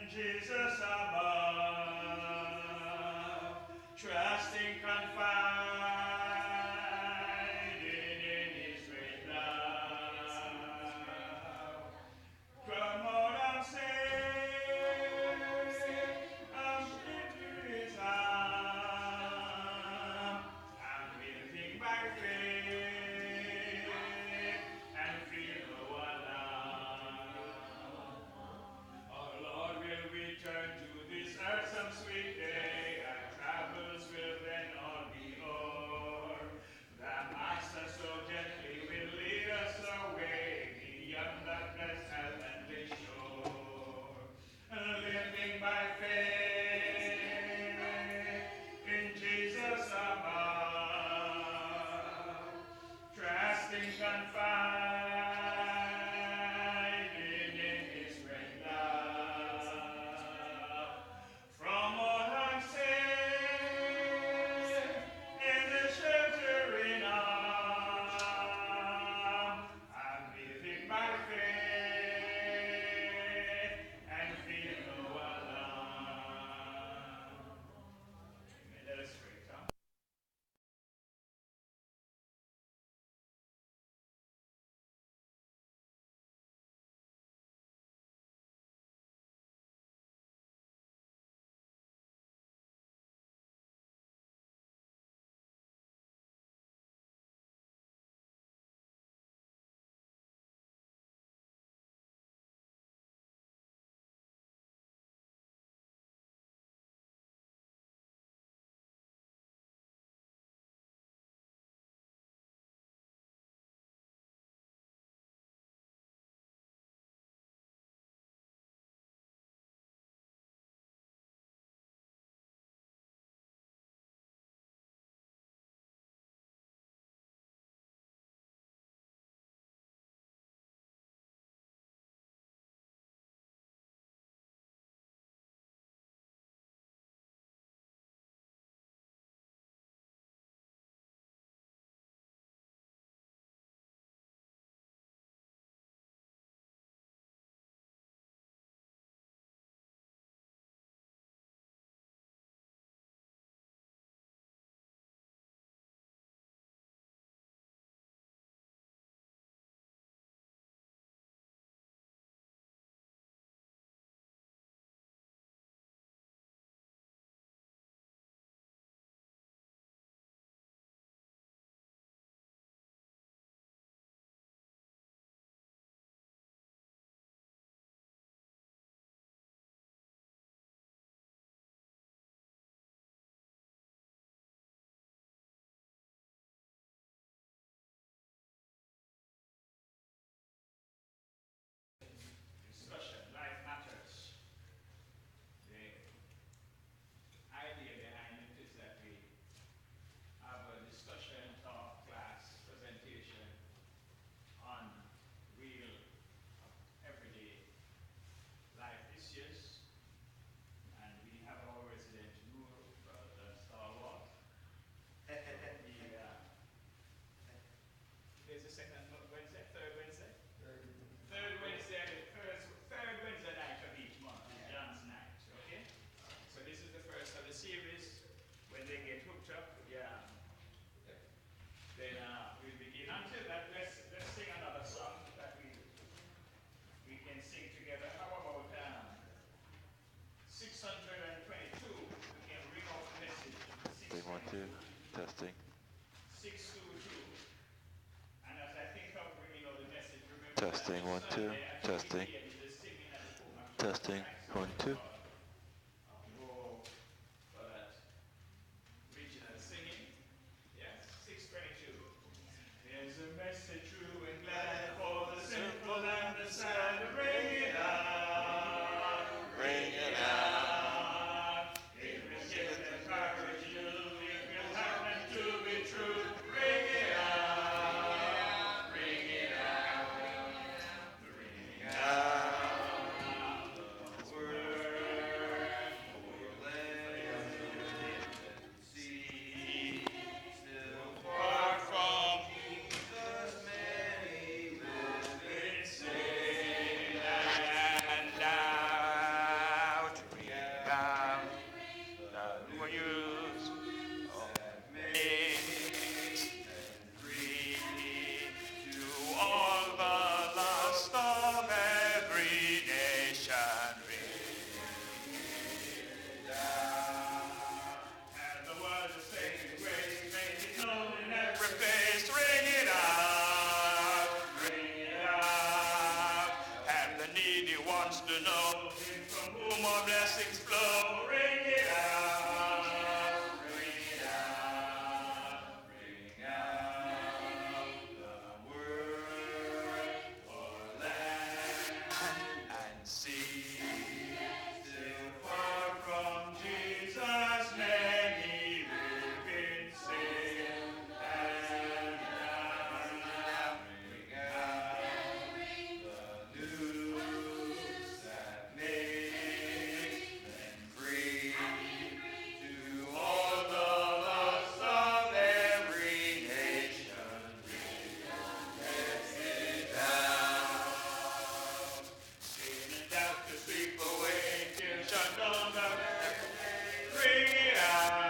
Jesus above, trusting, confiding in his great love. Come on and say, I'm into his arm. I'm living by faith and feel no alarm. Our Lord will return to this earth some sweet day. Our travels will then all be o'er. The Master so gently will lead us away beyond that blessed heavenly shore. Living by faith in Jesus above, trusting, confiding in his great love. From all I'm safe in the sheltering arm, I'm living by faith and feel no alarm. Amen. Let us pray. Come. Discussion, life matters. The idea behind it is that we have a discussion, talk, class, presentation on real, everyday life issues. And we have our resident guru, Brother Stalwart. There's a second Wednesday, third Wednesday? Third Wednesday, third Wednesday night of each month is John's night, okay? So this is the first of the series. When they get hooked up, yeah, then we'll begin. Until that, let's sing another song that we can sing together. How about 622? We can ring off the message. They want to. Testing. 622. And as I think of bringing out the message, remember Testing, 1, 2. Testing. Testing, 1, 2. Go for that regional singing. Yes, 622. There's a message true and glad for the simple and the sad. Ring it out. Ring it out. It will give them courage. It will help them to be true. Ring it out. Ring it out. Ring it out. The word need, he wants to know from whom our blessings flow. Ring it out, ring it out, ring out the word for land and sea. Still far from Jesus, many live in sin and now ring out the news that makes them free. To all the lost of every nation, it down. Sin and doubt to sweep away, tears shut down the ring it out,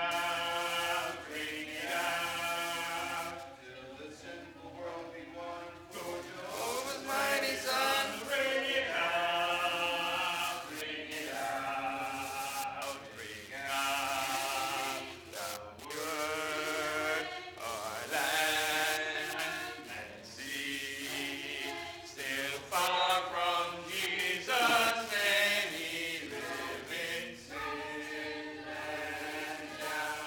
till the sinful world be one. Go Jehovah's mighty Son, ring it out, ring out the word, our land and sea. Still far from Jesus, many live in sin and doubt.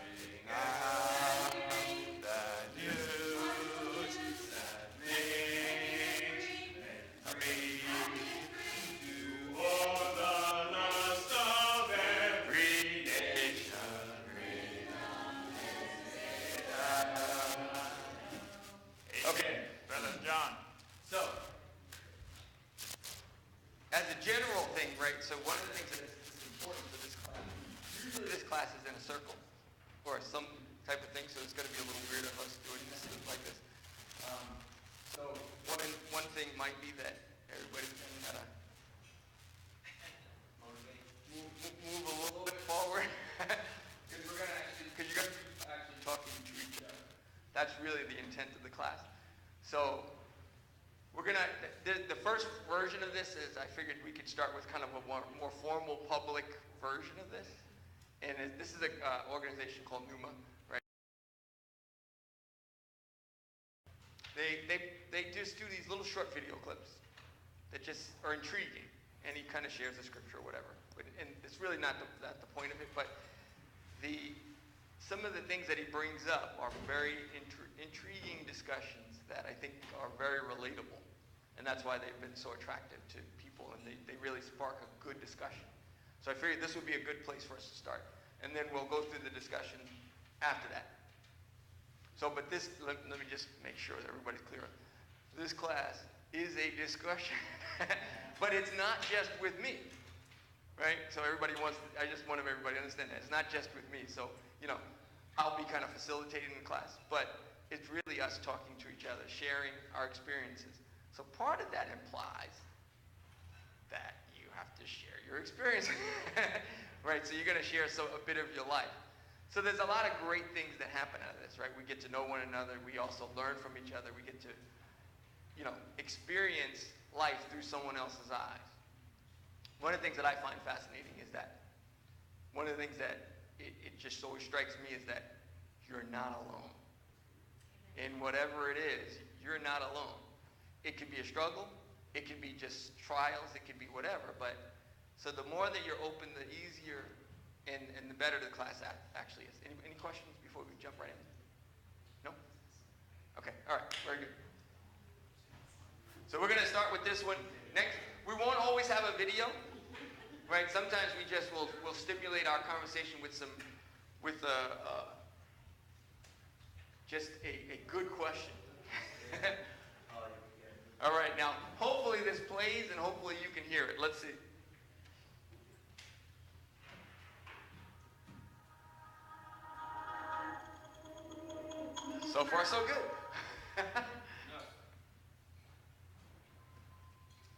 Ring out the news that makes men free. To all the lost of every nation, ring out. Okay, Brother John. So, as a general thing, right, so one of the things that is important for this class, usually this class is in a circle or some type of thing, so it's going to be a little weird of us doing this like this. So one thing might be that everybody can kind of move a little bit forward because you're going to be actually talking to each other. That's really the intent of the class. So we're going to, the first version of this is, I figured we could start with kind of a more formal public version of this. And this is an organization called NUMA, right? They just do these little short video clips that just are intriguing. And he kind of shares the scripture or whatever. And it's really not the point of it, but some of the things that he brings up are very intriguing discussions that I think are very relatable. And that's why they've been so attractive to people, and they really spark a good discussion. So I figured this would be a good place for us to start. And then we'll go through the discussion after that. So, but this, let me just make sure that everybody's clear. This class is a discussion, but it's not just with me, right? So I just want everybody to understand that. It's not just with me. So, I'll be kind of facilitating the class, but it's really us talking to each other, sharing our experiences. So part of that implies that you have to share your experience, right? So you're going to share a bit of your life. So there's a lot of great things that happen out of this, right? We get to know one another. We also learn from each other. We get to, experience life through someone else's eyes. One of the things that I find fascinating is that one of the things that it just always strikes me is that you're not alone. In whatever it is, you're not alone. It could be a struggle. It could be just trials. It could be whatever. But so the more that you're open, the easier and the better the class actually is. Any questions before we jump right in? No? Okay. All right. Very good. So we're going to start with this one. Next, we won't always have a video, right? Sometimes we just will stimulate our conversation with just a good question. All right, now, hopefully this plays and hopefully you can hear it. Let's see. So far, so good.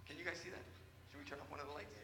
Can you guys see that? Should we turn off one of the lights?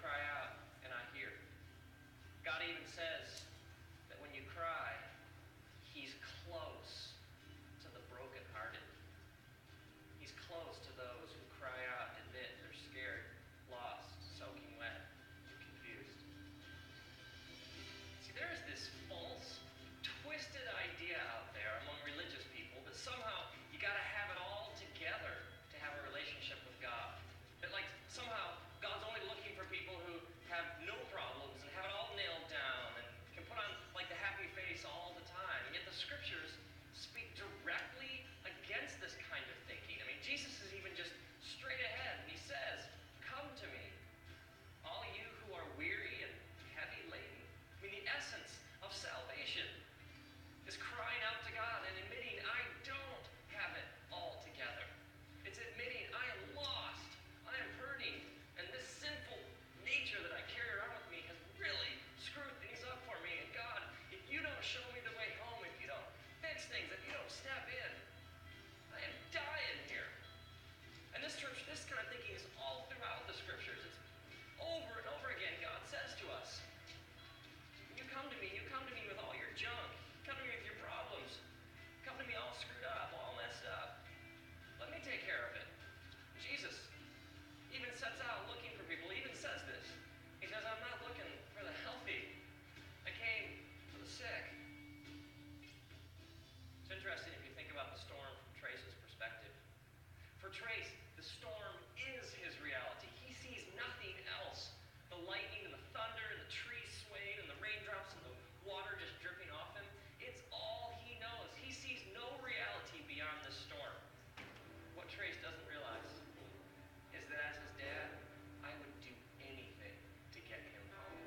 cry out, and I hear. God even says that when you cry, he's close to the brokenhearted. He's close to those who cry out and admit they're scared, lost, soaking wet, and confused. See, there is this false, twisted idea out there among religious people that somehow you got to have it all together to have a relationship with God. That like somehow God's only looking for people who have no problems and have it all nailed down and can put on like the happy face all the time. And yet the scriptures speak directly against this kind of thinking. I mean, Jesus is even just straight ahead and he says, "Come to me, all you who are weary and heavy laden." I mean, the essence of salvation is crying out to God and admitting I don't have it all together. It's admitting I am lost, I am hurting, and this sinful nature that I carry around with me has really screwed things up for me. And God, if you don't show me the way home, if you don't fix things, if you don't step in, I am dying here. And this kind of thinking is all throughout the scriptures. It's over and over again. God says to us, you come to me with all your junk. Come to me with your problems. Come to me all screwed up, all messed up. Let me take care of it. Jesus even sets out looking for people. He even says this. He says, I'm not looking for the healthy. I came for the sick. It's interesting if you think about the storm from Trace's perspective. For Trace, the storm is his reality. He sees nothing else. The lightning and the thunder and the trees swaying and the raindrops and the water just dripping off him. It's all he knows. He sees no reality beyond this storm. What Trace doesn't realize is that as his dad, I would do anything to get him home.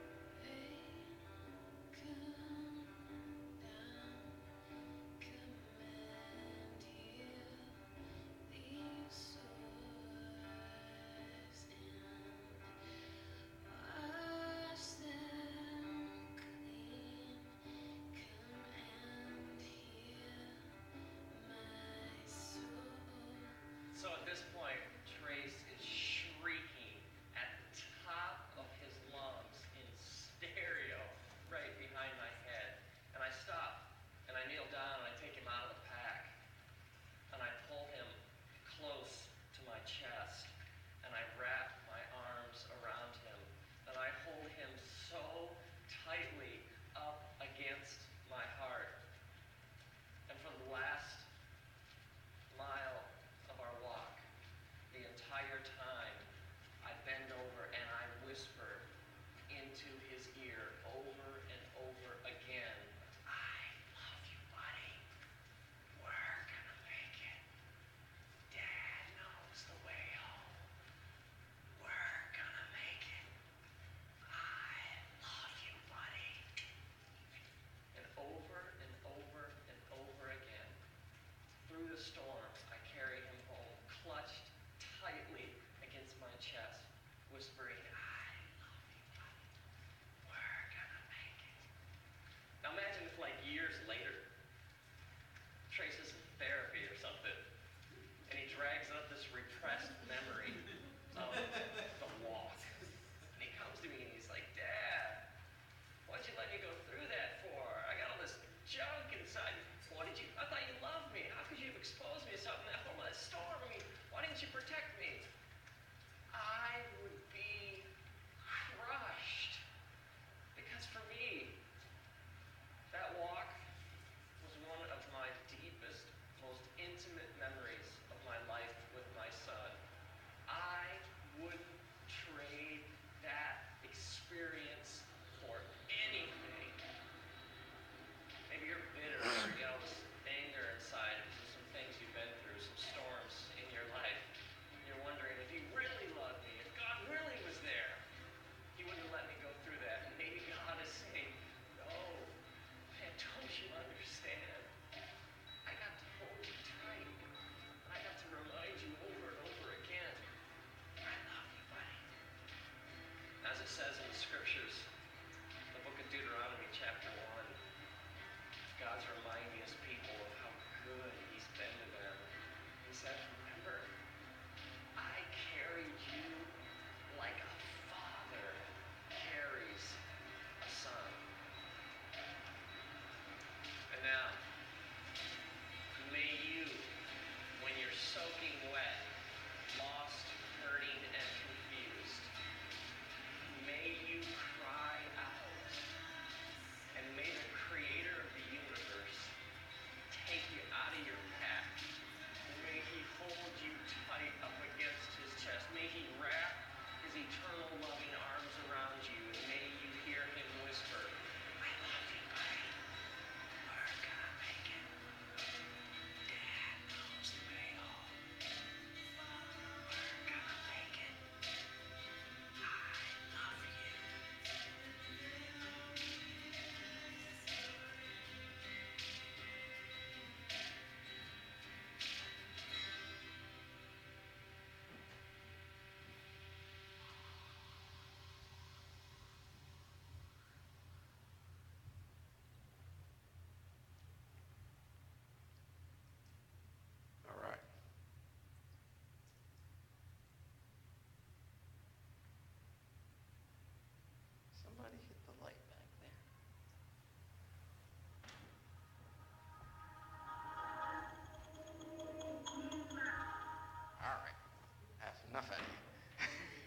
enough out of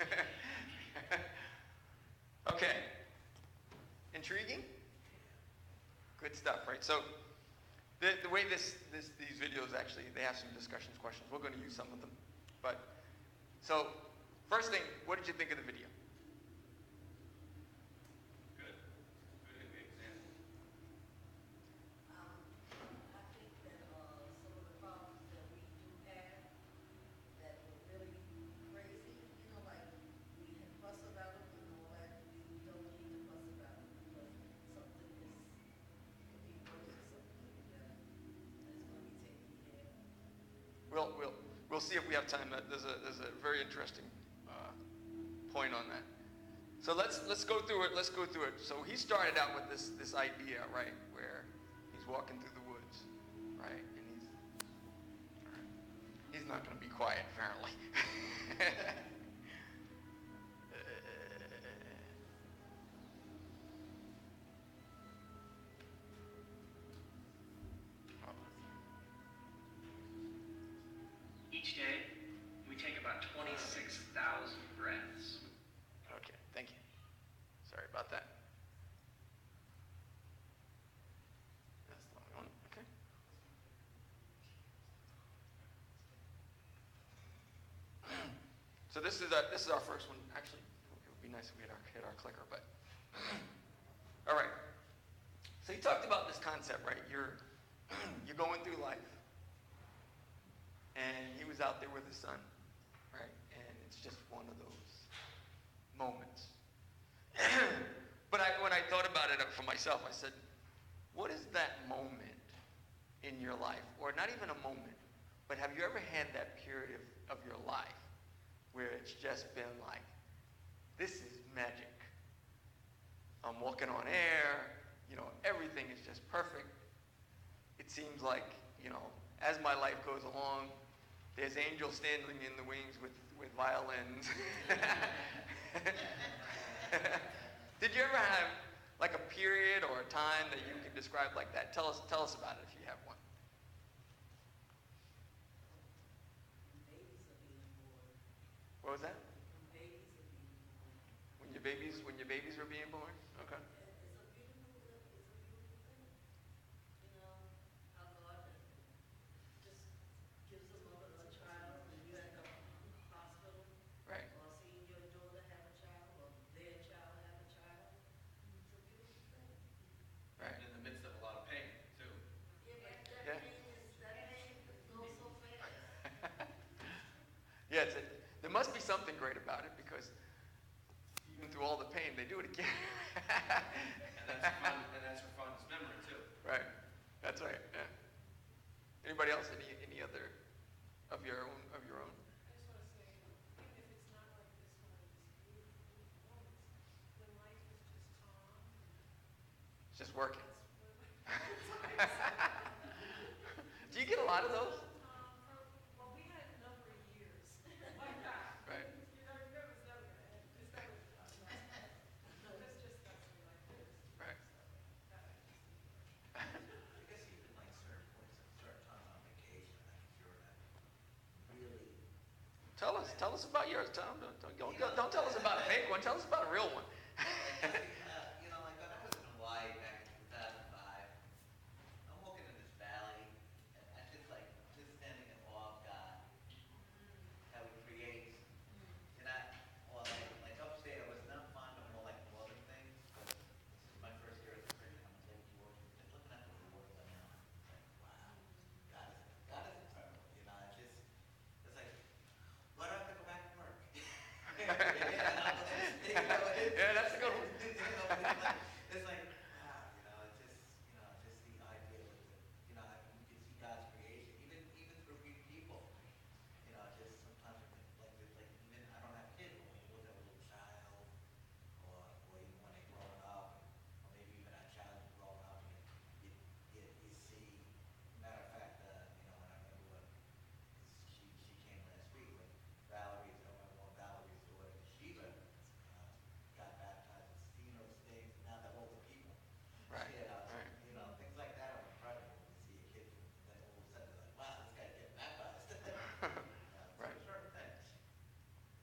you. Okay. Intriguing? Good stuff, right? So the way these videos actually, they have some discussions, questions. We're going to use some of them. But, so, first thing, what did you think of the video? Good. Good example. I think that some of the problems that we do have that were really crazy, like we can fuss about them and all that, we don't need to fuss about it because something is being worse or something that is going to be taken care of. We'll see if we have time. There's a very interesting point on that. So let's go through it. Let's go through it. So he started out with this idea, right, where he's walking through the woods, right, and he's not going to be quiet apparently. Each day, we take about 26,000 breaths. Okay, thank you. Sorry about that. That's the wrong one. Okay. So this is our first one. Actually, it would be nice if we hit our clicker, but all right. So you talked about this concept, right? You're going through life, and he was out there with his son, right? And it's just one of those moments. But when I thought about it for myself, I said, what is that moment in your life, or not even a moment, but have you ever had that period of your life where it's just been like, this is magic. I'm walking on air, everything is just perfect. It seems like, as my life goes along, there's angels standing in the wings with violins. Did you ever have like a period or a time that you could describe like that? Tell us about it if you have one. Babies are being born. What was that? Babies are being born. When your babies were being born? Okay. It's a beautiful thing. How God just gives a mother a child and you at the hospital. Right. Or seeing your daughter have a child or their child have a child. It's a beautiful thing. Right. In the midst of a lot of pain, too. Yeah, but Yeah. that pain goes so fast. Yeah, there must be something great about it because even through all the pain, they do it again. And that's your fondest memory, too. Right. That's right. Yeah. Anybody else? Any other of your own? I just want to say, even if it's not like this one of these beautiful moments, when life is just calm, It's just working. that's what Do you get a lot of those? well, we had a number of years like that. Right. That was never going to end. It's never going to end. That's the way life is. Right. So, that I just I guess even like certain points at certain times on vacation, like if you're at really, Tell us about yours, Tom. Don't tell us about a fake one. Tell us about a real one. like when I was in Hawaii back in 2005, I'm walking in this valley, and I just standing in awe of God, how He creates. And or like upstate, I was not fond of more like northern things. This is my first year as a Christian. I'm like, Lord, just looking at the waters of the mountain, it's like, wow, God is incredible. It's like, why do I have to go back to work? Yeah, that's a good one.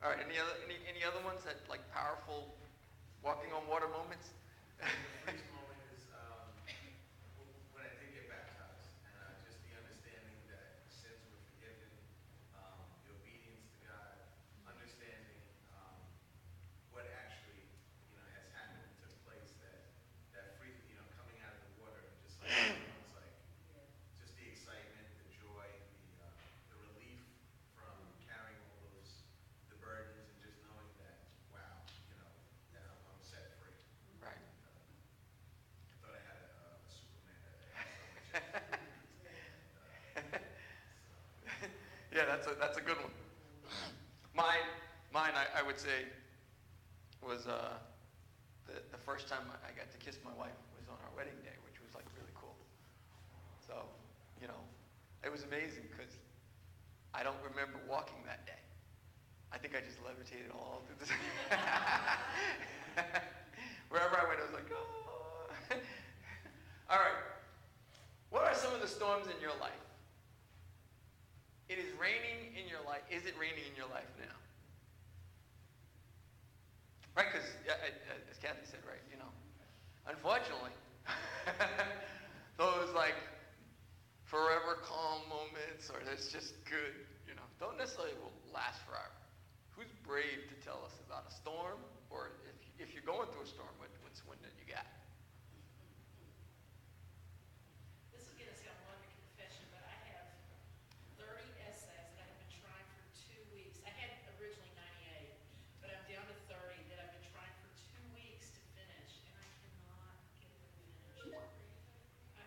All right, any other ones that like powerful walking on water moments? The freeze moment is when I did get baptized, and just the understanding that sins were forgiven, the obedience to God, understanding what actually has happened and took place. That free, coming out of the water, and just like it's like just the excitement, the joy, the relief from carrying all the burdens, and just knowing that wow, that I'm set free. Right. Thought I had a Superman that had so much. Yeah, that's a good one. Mine, I would say, was the first time I got to kiss my wife was on our wedding day, which was like really cool. So, it was amazing because I don't remember walking that day. I think I just levitated all through the wherever I went, I was like, oh. All right. What are some of the storms in your life? It is raining in your life. Is it raining in your life now? Right, because as Kathy said, right, unfortunately, those like forever calm moments, or that's just good, don't necessarily will last forever. Who's brave to tell us about a storm, or if you're going through a storm, what's one that you got? This is going to sound like a confession, but I have 30 essays that I have been trying for 2 weeks. I had originally 98, but I'm down to 30 that I've been trying for 2 weeks to finish, and I cannot get them finished.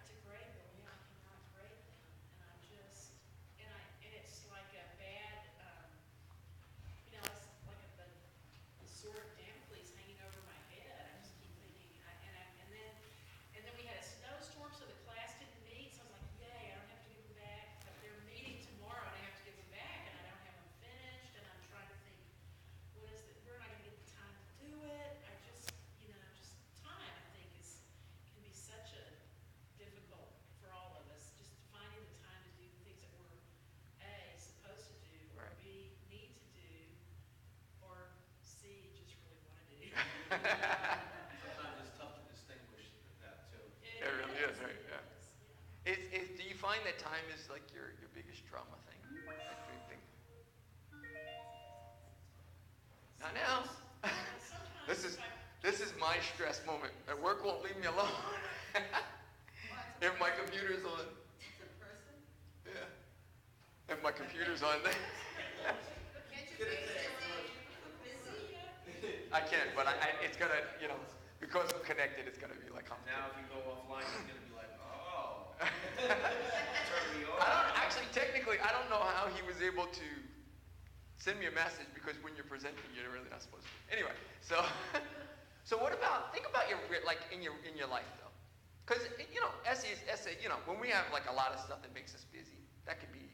To grade them, yeah, I cannot grade them, and I'm just, and it's like a bad, it's like the sword of Damocles hanging over my head. I just keep thinking, and then we had a snowstorm, so the class didn't meet. So I was like, yay, I don't have to give them back. But they're meeting tomorrow, and I have to give them back, and I don't have them finished. And I'm trying to think, where am I going to get the time to do it? I just, just time, I think, can be such a difficult for all of us. Just finding the time to do the things that we're A, supposed to do, or Right. B, need to do, or C, just really want to do. Sometimes it's tough to distinguish that too. It really is, right? Yeah. Do you find that time is like your biggest drama thing? Like big thing? Not now. This is my stress moment. At work won't leave me alone. If my computer's on. It's a person. Yeah. If my computer's on. Can't you fix it? Busy? I can, but it's gonna, because I'm connected, it's gonna be like Now complicated. if you go offline, it's gonna be like, oh, turn me off. Technically, I don't know how he was able to send me a message, because when you're presenting, you're really not supposed to. Anyway, so what about, think about your life though. Because, essay, when we have like a lot of stuff that makes us busy, that could be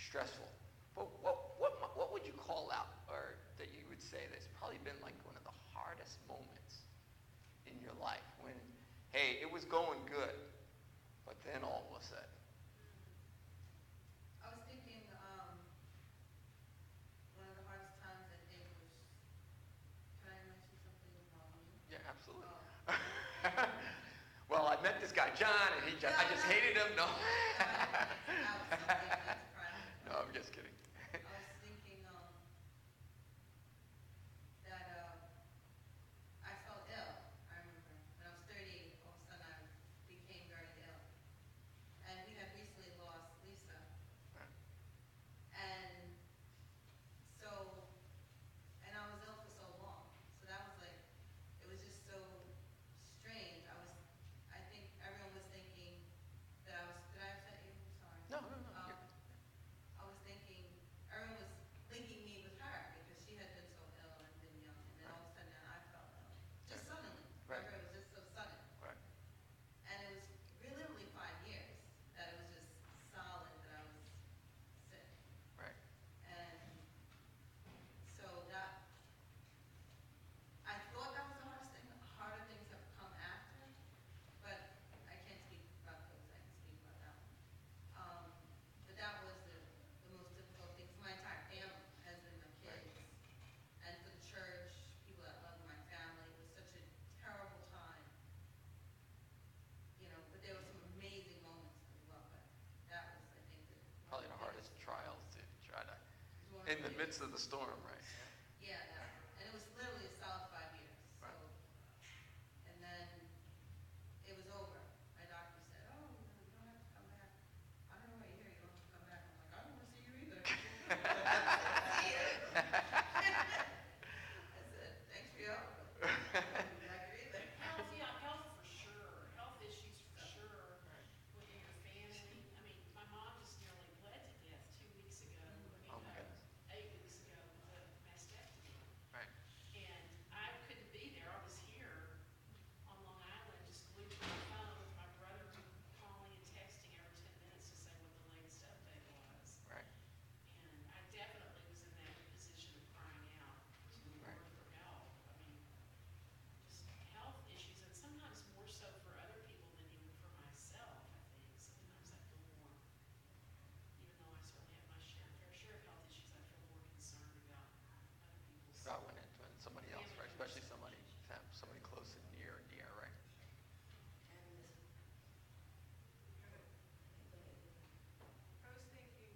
stressful. But what would you call out, or that you would say that's probably been like one of the hardest moments in your life when, hey, it was going good, but then all of a sudden. I was thinking, one of the hardest times I think was, can I mention something about me? Yeah, absolutely. Oh. Well, I met this guy, John, and I just hated him. No. No, I'm just kidding. I was thinking that I felt ill. I remember when I was 38, all of a sudden I became very ill. And we had recently lost Lisa. And so, and I was ill for so long. So that was like, it was just so strange. I think everyone was thinking that did I upset you? Sorry. No. I was thinking midst of the storm, right? Yeah, no, and it was literally a solid 5 years, so. Right. And then it was over. My doctor said, oh, no, you don't have to come back. I don't know why you're here, you don't have to come back. I'm like, I don't want to see you either. I said, thanks for your help. but I don't want to be back here either. Health, yeah, health for sure, health issues for sure, within your family. I mean, my mom just nearly bled to death 2 weeks ago. Oh, my goodness. 8 weeks ago with a mastectomy. Right. And I couldn't be there. I was here on Long Island, just glued to my phone with my brother calling and texting every 10 minutes to say what the latest update was. Right. And I definitely was in that position of crying out to the Right. Lord for help. I mean, just health issues, and sometimes more so for other people than even for myself, I think. Sometimes I feel more, even though I certainly have my fair share of health issues, I feel more concerned about other people's. About when somebody else, right? Especially somebody close and near, right? And this, I was thinking,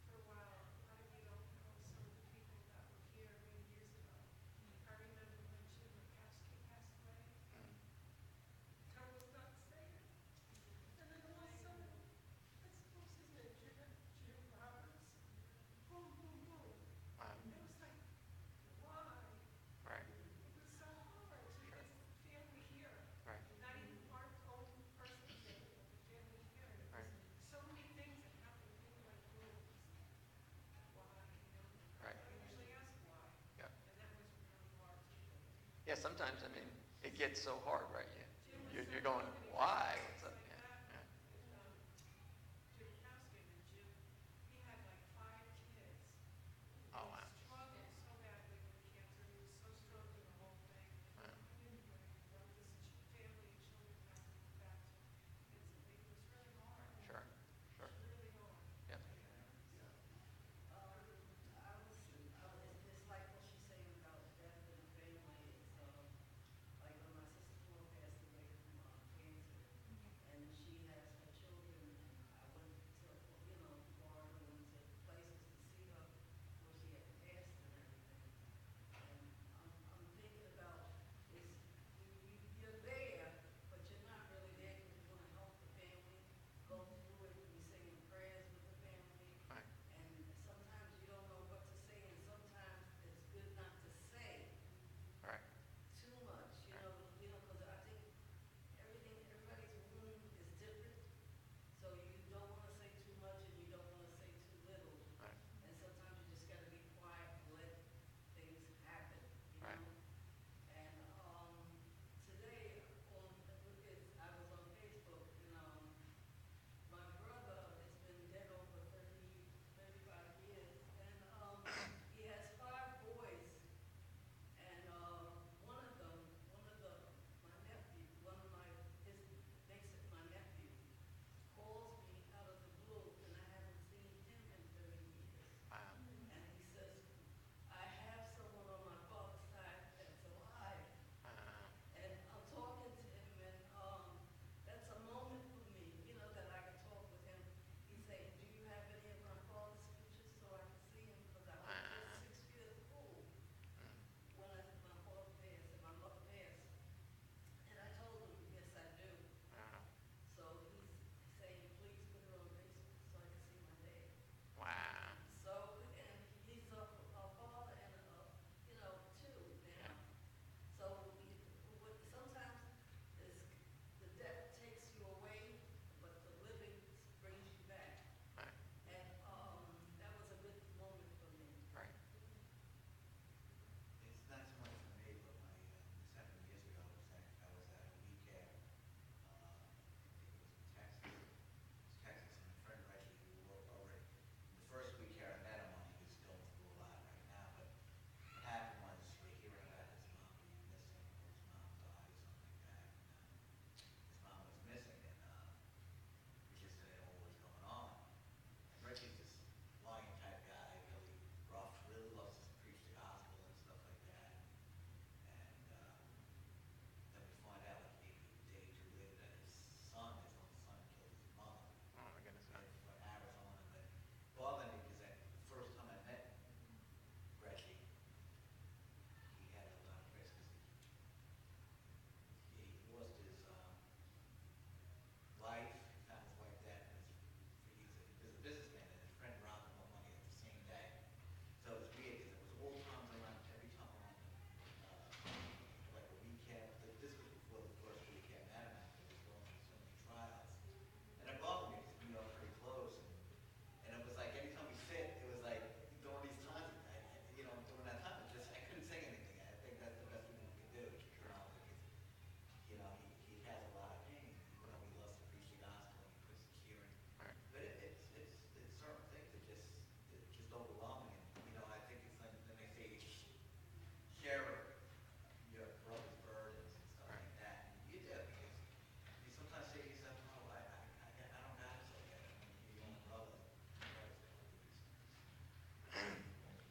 for a while, a lot of you don't know some of the people that were here many years ago. I remember when Jim McCaskey passed away. I was not saying. And then all of a sudden, I suppose his name, Jim Roberts. Boom, boom, boom. It was like, why? Right. It was so hard to raise a family here. Right. Not even our own personal family, but the family here. And it Right. was so many things that happened, things like, whoa, why, you know? Right. I usually ask why. Yep. And that was really hard to do. Yeah, sometimes, I mean, it gets so hard, right? Jim was You're so going, good, and he why? was What's up? like Yeah. that Yeah. with, Jim Kowski, and Jim, he had like 5 kids. Oh, He wow. struggled so badly with cancer. He was so strong through the whole thing. Wow. Anyway, this family and children have to move back to Pennsylvania. It was really hard. Sure. Sure. Really hard. Yep. it's like what she's saying about death in the family. It's like when my sister-in-law passed away from cancer.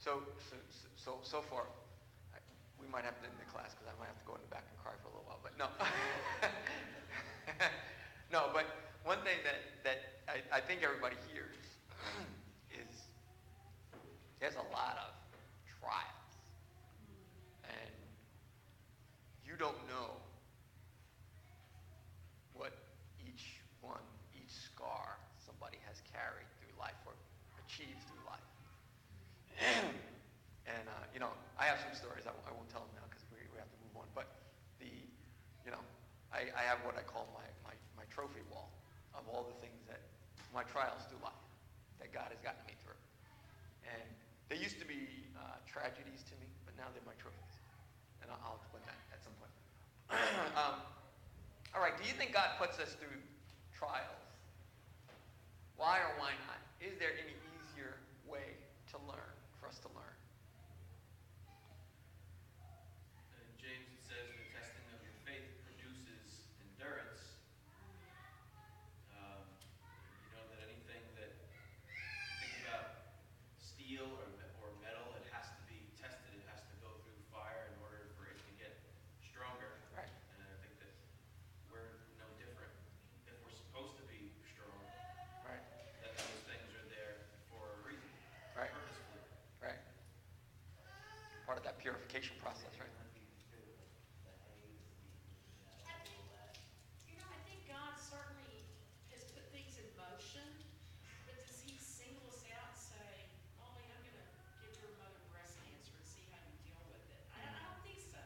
So far, we might have to end the class because I might have to go in the back and cry for a little while. But no, no. But one thing that I think everybody hears is there's a lot of trials, and you don't know what each scar somebody has carried through life or achieved through life. And I have some stories. I won't tell them now because we have to move on. But I have what I call my trophy wall of all the things that my trials through life that God has gotten me through. And they used to be tragedies to me, but now they're my trophies. And I'll explain that at some point. All right. Do you think God puts us through trials? Why or why not? Is there any easier way to learn, for us to learn? In James it says the testing of your faith produces endurance. You know that anything that you think about steel or metal, it has to be tested. It has to go through fire in order for it to get stronger. Right. And I think that we're no different. If we're supposed to be strong, Right. that those things are there for a reason, Right. purposefully. Right. Part of that purification process, right? I think God certainly has put things in motion, but does he single us out and say, Molly, I'm going to give your mother breast cancer and see how you deal with it? I don't think so.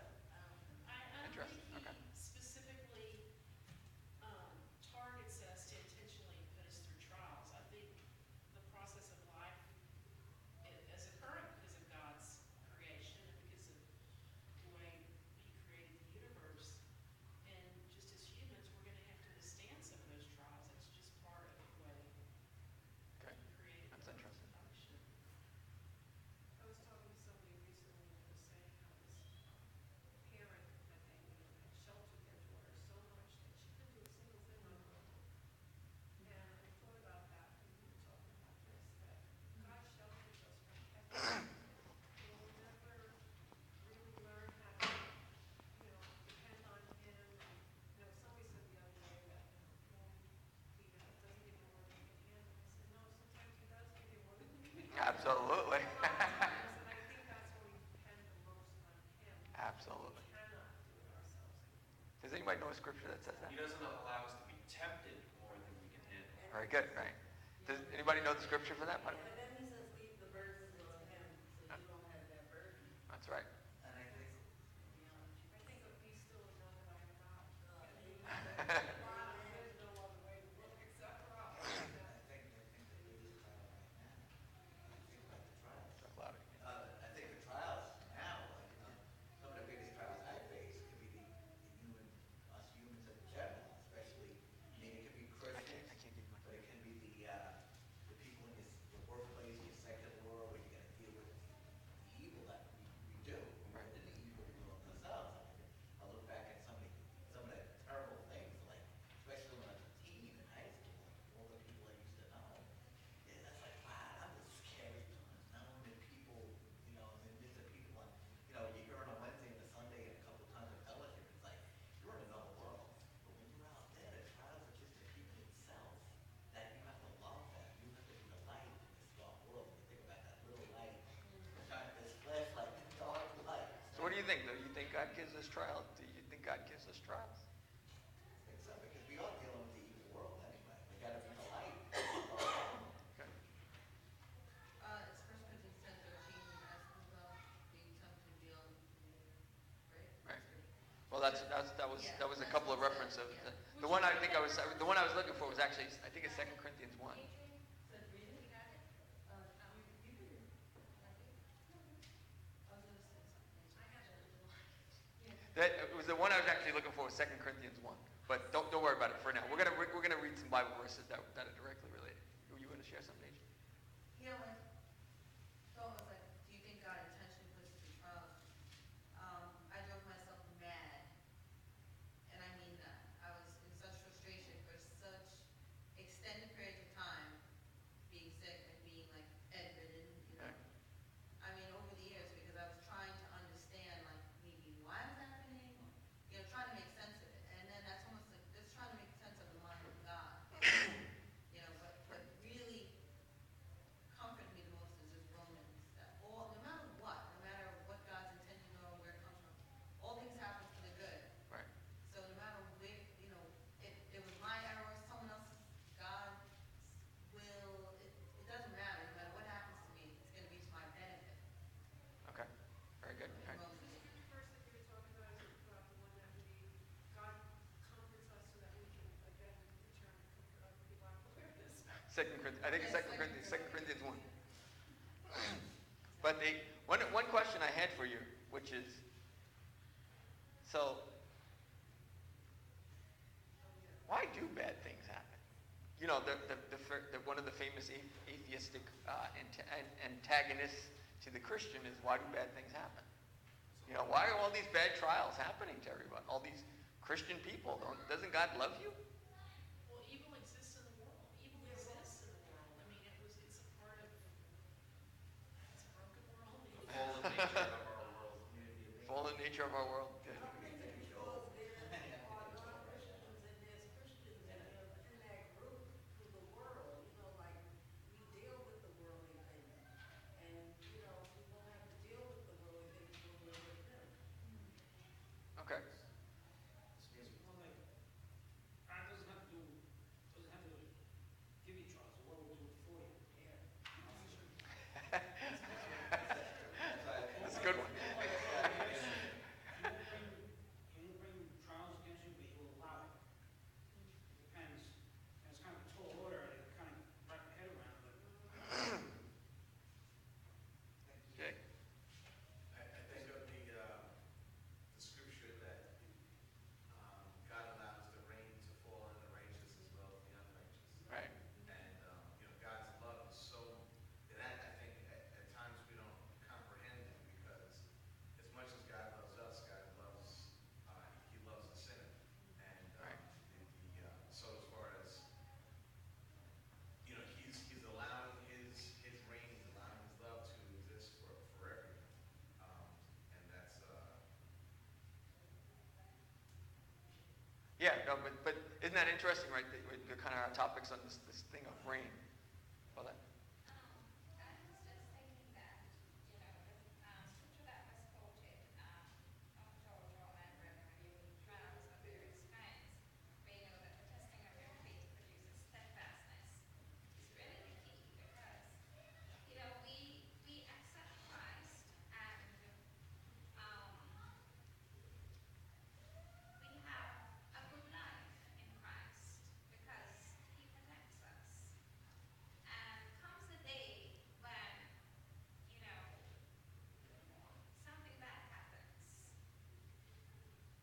I don't Interesting. think Okay. he specifically targets us to intentionally put us through trials. I think the process of life is occurring because of God's creation and because of the way he created the universe. And just as humans, we're going to have to withstand some of those trials. It's just part of the way Okay. he created That's us to interesting. function. I was talking to somebody recently and they were saying how this parent that they knew had sheltered their daughter so much that she couldn't do a single thing on her own. And I thought about that when we were talking about this, that God shelters us from everything. And we'll never really learn how to, depend on him. And, somebody said the other day that, he doesn't give you more than you can handle. I said, no, sometimes he does give you more than you can handle. Absolutely. And I think that's when we depend the most on him. Absolutely. We cannot do it ourselves. Does anybody know a scripture that says that? He doesn't allow us to be tempted more than we can handle. Very good, right? Does anybody know the scripture for that? And then he says, leave the burdens to him, so you don't have that burden. That's right. And I think, I think of be still and know that I am God. Right. There's no other way to look except for us. I think the biggest trial right now, think about the trials. Talk louder. I think the trials now, some of the biggest trials I face could be us humans in general, especially, it could be Christians, I can't give you my. but it can be the people in your workplace, your secular world, where you got to deal with the evil that we do. We're in the evil world ourselves. I look back at some of the terrible things, like, especially when I was a teen in high school, all the people I used to know. Yeah, that's like, wow, that was scary times. Knowing that people, and then there's the people on, you hear on a Wednesday and a Sunday and a couple of times on television, it's like, you're in another world. But when you're out there, the trials are just the people itself, that you have to love them. You have to be the light in this dark world. You think about that little light, this flashlight, this dark light. So what do you think, though? You think God gives us trials? Do you think God gives us trials? I think so, because we are dealing with the evil world anyway. We got to be the light. Okay. It's First Corinthians 10:13, as well, being tempted beyond, right? Right. Well, that was a couple of references. The one I was looking for was actually, I think it's 2 Corinthians 1. Said reading, you got it? You can, I was gonna say something. I got it. That it was the one I was actually looking for was 2 Corinthians 1. But don't worry about it for now. We're gonna read some Bible verses that are directly related. Were you going to share something, Nate? Yeah, my thought was like, do you think God intentionally puts us through trials? I drove myself mad, and I mean that. I was in such frustration for such extended periods of time, being sick and being like bedridden, Yeah. I mean, I think it's Second Corinthians 1. But one question I had for you, which is, so why do bad things happen? You know, one of the famous atheistic antagonists to the Christian is, why do bad things happen? You know, why are all these bad trials happening to everyone? All these Christian people. Doesn't God love you? Well, evil exists in the world. Evil exists in the world. I mean, it's a part of, it's a broken world. The fallen nature of our world. Fallen nature of our world. Yeah. I think it's because there are non-Christians and there's Christians in that group through the world. You know, like we deal with the worldly things, and you know we won't have to deal with the worldly things when we're with Him. Okay. It's more like God doesn't have to give you trials. The world will do it for you. That's a good one. He won't bring trials against you, but he will allow it. It depends. And it's kind of a tall order to kind of wrap your head around, but Okay. I think of the scripture that God allows the rain to fall on the righteous as well as the unrighteous. Right. And you know, God's love is so that I think at times we don't comprehend it, because as much as God loves us, God loves He loves the sinner. And Right. so as far as you know, He's allowing His reign, He's allowing His love to exist for everyone. And that's Yeah, no, but isn't that interesting, right? The kind of our topics on this thing of rain. Well, that, I was just thinking that, you know, the scripture that was quoted, not all joy and brethren, you trials of various kinds, but you know that the testing of your faith produces steadfastness. Is really the key, because, you know, we accept Christ, and we have a good life in Christ because He protects us. And comes a day when, you know, something bad happens.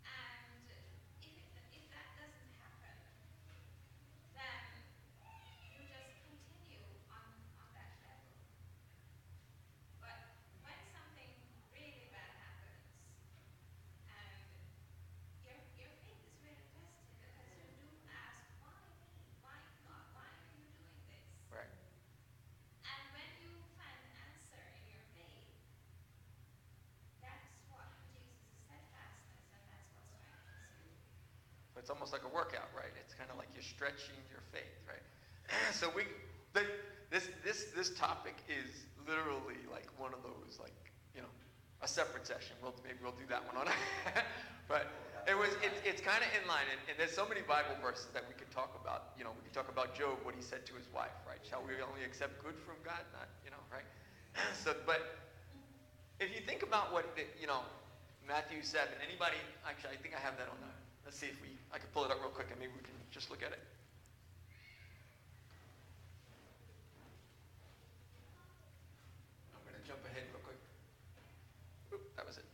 And if that doesn't happen, then you just continue on that level. But when something really bad happens, and your faith is really tested, because you do ask, why me? Why God? Why are you doing this? right. And when you find an answer in your faith, that's what produces steadfastness, and that's what strengthens you. So it's almost like a workout, right? It's kind of like you're stretching your faith, right? So this topic is literally like one of those, like, you know, a separate session. Maybe we'll do that one on. But it's kind of in line, and there's so many Bible verses that we could talk about. You know, we could talk about Job, what he said to his wife, right? Shall we only accept good from God? Not, you know, right? So, but if you think about what, you know, Matthew 7, anybody, actually, I think I have that on the, let's see if I can pull it up real quick and maybe we can just look at it. I'm going to jump ahead real quick. Oop, that was it.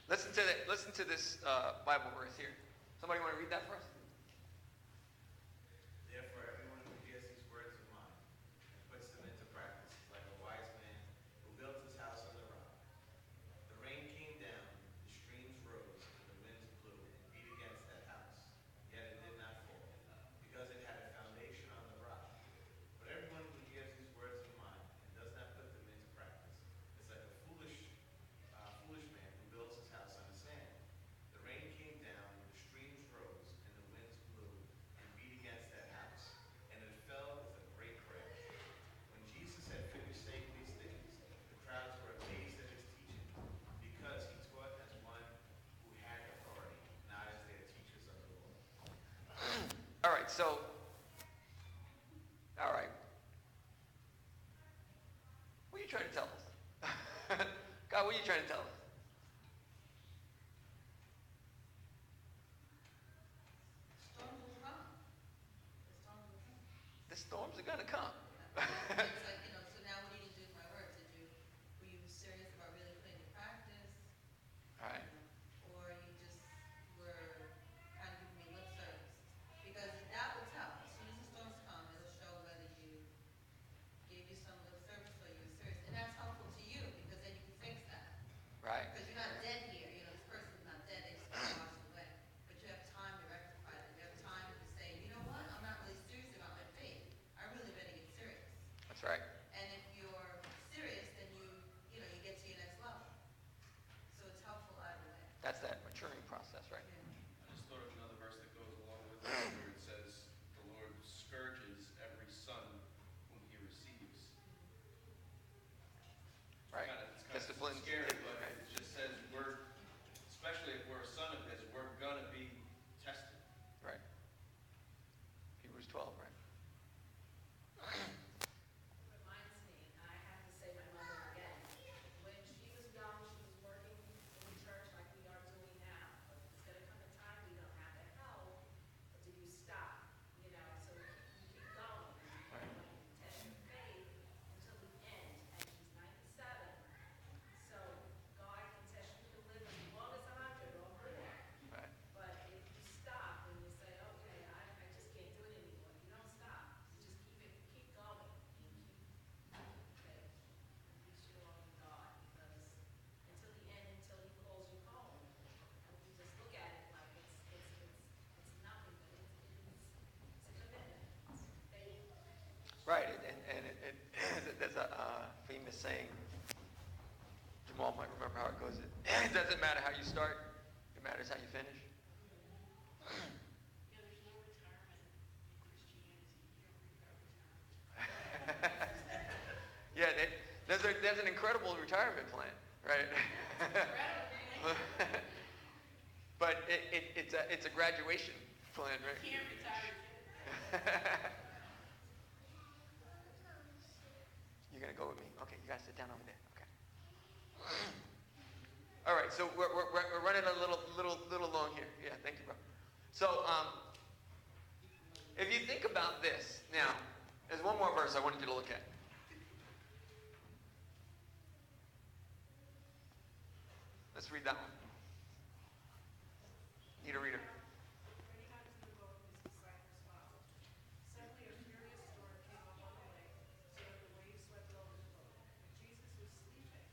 Listen to this Bible verse here. Somebody want to read that for us? Therefore, everyone who hears these words of mine and puts them into practice is like a wise man who built his house on the rock. The rain came down, the streams rose, and the winds blew and beat against that house. Yet it did not fall, because it had a foundation on the rock. But everyone who hears these words of mine and does not put them into practice is like a foolish man who builds his house on the sand. The rain came down, the streams rose, and the winds blew and beat against that house, and it fell with a great crash. When Jesus had finished saying these things, the crowds were amazed at his teaching, because he taught as one who had authority, not as their teachers of the law. All right, so, all right. What are you trying to tell us? God, what are you trying to tell us? That's right. And if you're serious, then you get to your next level. So it's helpful either way. That's that maturing process, right? I just thought of another verse that goes along with it, where it says, "The Lord scourges every son whom He receives." Right. It's kind of Discipline. scary, but Right. it just says especially if we're a son of His, we're gonna be tested. Right. Hebrews 12, right? Reminds me, and I have to say my mother again, when she was young, she was working in the church like we are doing now. But it's gonna come a time we don't have the help, but do you stop? So you keep going, and you test your faith until the end, and she's 97. So God can test you to live as long as 100 or more. Right. But if you stop and you say, okay, I just can't do it anymore, you don't stop. You just keep going and keep faith. And be sure on God, because until the end, until He calls you home, and we just look at it like it's nothing, but it's a commitment. It's faith. Right, and there's a famous saying, Jamal might remember how it goes. It doesn't matter how you start, it matters how you finish. There's no retirement in Christianity. You don't retire. Yeah, there's an incredible retirement plan, right? But it's a graduation plan, right? Can't retire. You're gonna go with me? Okay, you guys sit down over there. Okay. All right, so we're running a little long here. Yeah, thank you, bro. So if you think about this now, there's one more verse I wanted you to look at. Let's read that one. Need a reader. Many times in the boat, his disciples followed. Suddenly a furious storm came up on the lake, so that the waves swept over the boat. But Jesus was sleeping.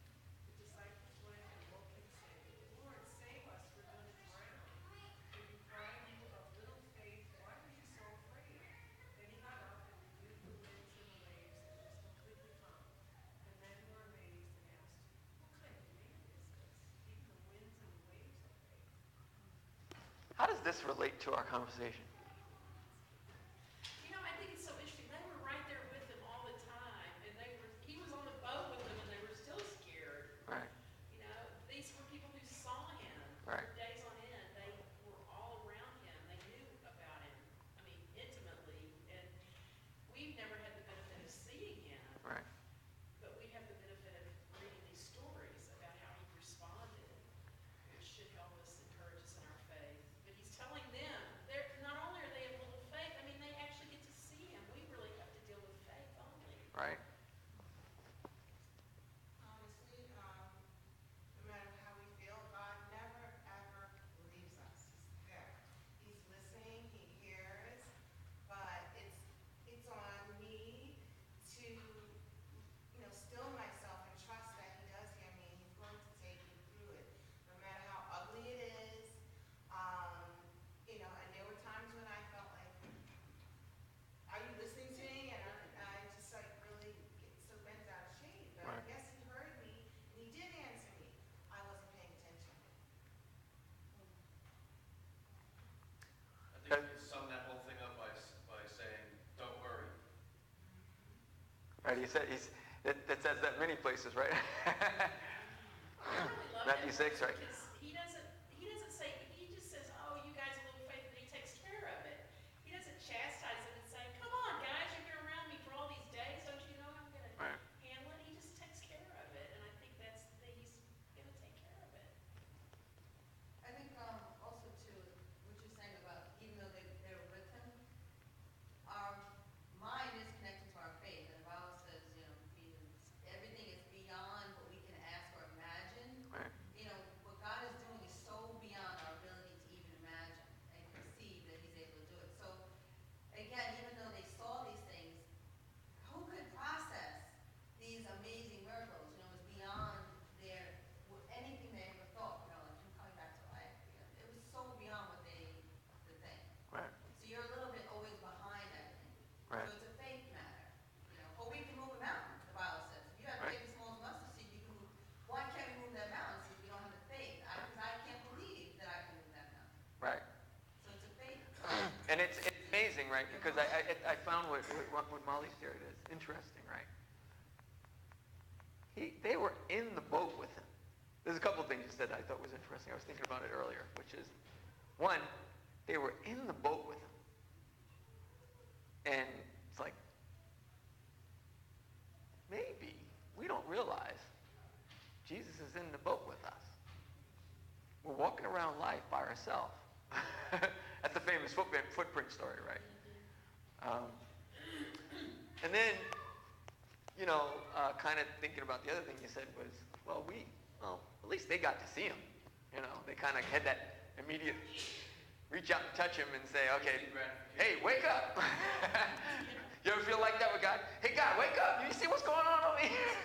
The disciples went and woke him, saying, "Lord, save us, we're going to drown." Then he cried, "You of little faith, why were you so afraid?" Then he got up and rebuked the winds and the waves, and was completely calm. The men were amazed and asked, "What kind of man is this? Even the winds and the waves obey." How does this relate to our conversation? I think it's so interesting. They were right there with him all the time, and he was on the boat with them, and they were still scared. Right. These were people who saw him Right. for days on end. They were all around him. They knew about him, intimately. And we've never had the benefit of seeing him, Right. but we have the benefit of reading these stories about how he responded, which should help us, encourage us in our faith. But he's telling them, not only are they of little faith, they actually get to see him. We really have to deal with faith only. Right. Honestly, no matter how we feel, God never ever leaves us. He's there. He's listening. He hears. But it's on me to, still myself and trust that He does hear me and He's going to take me through it, no matter how ugly it is. And there were times when I felt like, are you listening to me? And I just really get so bent out of shape. But Right. yes, He heard me and He did answer me. I wasn't paying attention. I think you can sum that whole thing up by saying, "Don't worry." Right. That says that many places, right? I really love Matthew that 6, right? because he doesn't say, he just says, "Oh, you guys are little faith," and he takes care of it. He doesn't chastise them and say, "Come on, guys, you've been around me for all these days, don't you know I'm going to Right. handle it?" He just takes care of it, and I think that's the thing, he's going to take care of it. I think also too, what you're saying about even though they're with him, our mind is connected to our faith. And the Bible says, everything is beyond what we can ask or imagine. Right. What God interesting, right? Because I found what Molly shared is interesting, right? They were in the boat with him. There's a couple of things you said that I thought was interesting. I was thinking about it earlier, which is, one, they were in the boat with him. And it's like, maybe we don't realize Jesus is in the boat with us. We're walking around life by ourselves. That's the famous footprint story, right? And then, kind of thinking about the other thing you said was, well, at least they got to see him. They kind of had that immediate reach out and touch him and say, okay, hey, wake up. You ever feel like that with God? Hey, God, wake up. You see what's going on over here?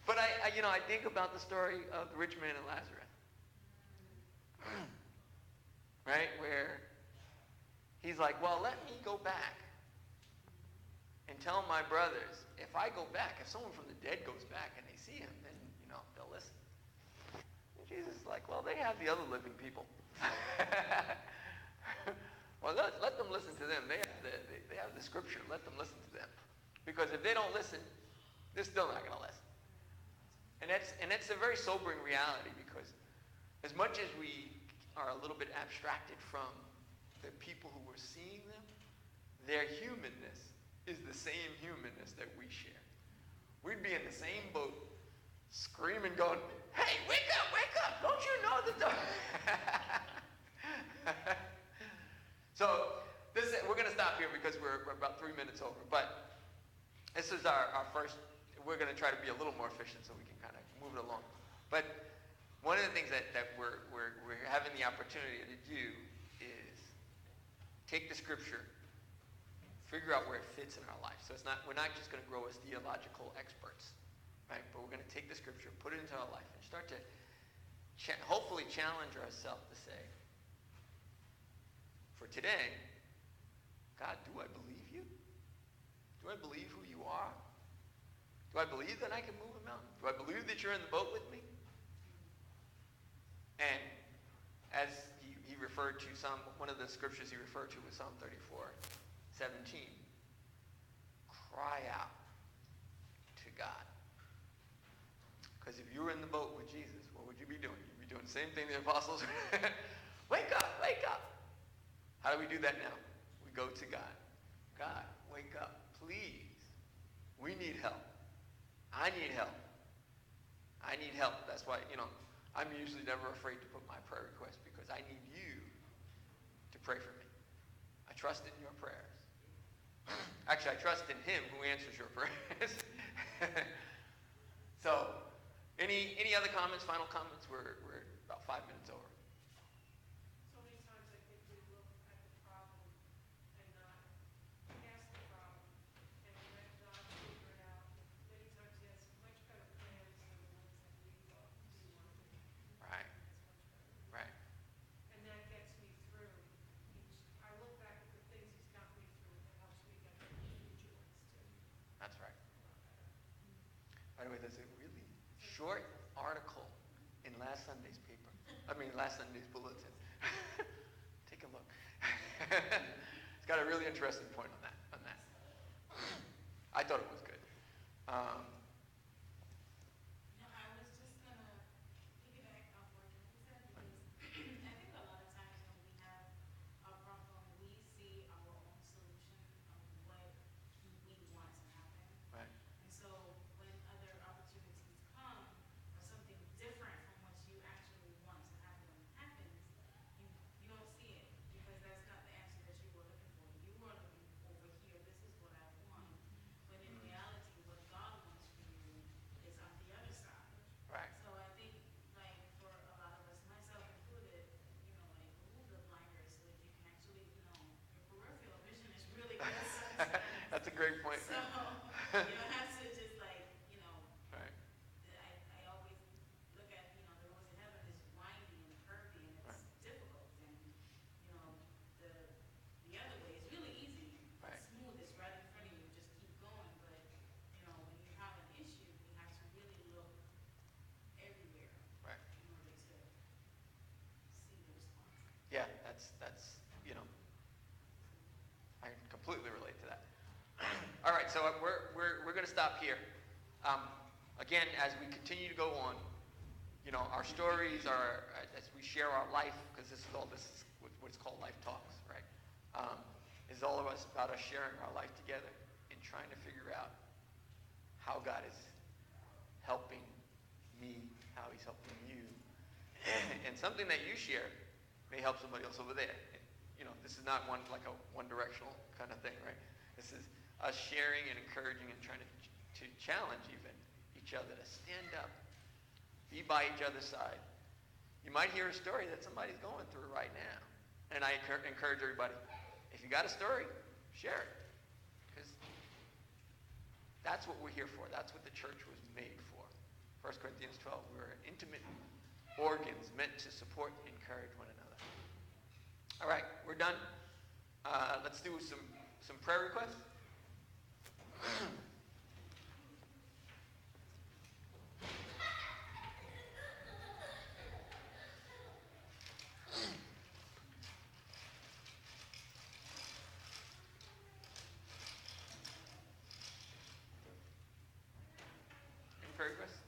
But I think about the story of the rich man and Lazarus. Right? Where he's like, well, let me go back and tell my brothers, if I go back, if someone from the dead goes back and they see him, then, they'll listen. And Jesus is like, well, they have the other living people. Well, let them listen to them. They have the scripture. Let them listen to them. Because if they don't listen, they're still not going to listen. And that's a very sobering reality, because as much as we are a little bit abstracted from the people who were seeing them, their humanness is the same humanness that we share. We'd be in the same boat, screaming, going, hey, wake up, don't you know that So we're going to stop here because we're about 3 minutes over. But this is our first. We're going to try to be a little more efficient so we can kind of move it along. But one of the things that we're having the opportunity to do is take the scripture, figure out where it fits in our life. So we're not just going to grow as theological experts, right? But we're going to take the scripture, put it into our life, and start to hopefully challenge ourselves to say, for today, God, do I believe you? Do I believe who you are? Do I believe that I can move a mountain? Do I believe that you're in the boat with me? And as he referred to one of the scriptures he referred to was Psalm 34:17. Cry out to God. Because if you were in the boat with Jesus, what would you be doing? You'd be doing the same thing the apostles were. Wake up, wake up. How do we do that now? We go to God. God, wake up, please. We need help. I need help. I need help. That's why, I'm usually never afraid to put my prayer request, because I need you to pray for me. I trust in your prayers. Actually, I trust in him who answers your prayers. So, any other comments, final comments? We're about 5 minutes over. So many times I think we look at the problem and not past the problem and let God figure it out. Many times he has much better plans than the ones that we thought we wanted. Right. Right. And that gets me through I look back at the things he's got me through, and it helps me get through the future ones too. That's right. By the way, there's a really short article in last Sunday's bulletin. Take a look. It's got a really interesting point on that. I thought it was good. I was just gonna piggyback off what you said, because I think a lot of times when we have a problem, we see our own solution of what we want to happen. Right. And so when other opportunities come, or something different from what you actually want to happen happens, you don't see it, because that's not the answer that you were looking for. You were looking over here, this is what I want. But in reality, what God wants for so we're going to stop here. Again, as we continue to go on, you know, our stories are, as we share our life, because this is what's called Life Talks, right? Is all of us about us sharing our life together and trying to figure out how God is helping me, how he's helping you. And something that you share may help somebody else over there. You know, this is not like a one-directional kind of thing, right? This is us sharing and encouraging and trying to challenge even each other to stand up, be by each other's side. You might hear a story that somebody's going through right now. And I encourage everybody, if you got a story, share it. Because that's what we're here for. That's what the church was made for. 1 Corinthians 12, we're intimate organs meant to support and encourage one another. All right, we're done. Let's do some prayer requests. Any prayer requests?